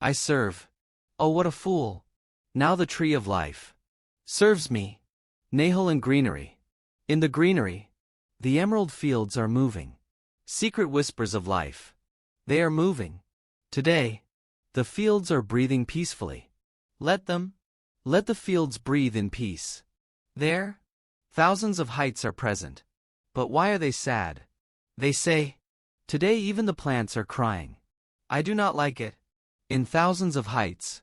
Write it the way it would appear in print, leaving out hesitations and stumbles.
I serve. Oh, what a fool. Now the tree of life serves me. Nahal and Greenery. In the greenery, the emerald fields are moving. Secret whispers of life. They are moving. Today, the fields are breathing peacefully. Let them. Let the fields breathe in peace. There, thousands of heights are present. But why are they sad? They say, today even the plants are crying. I do not like it. In thousands of heights,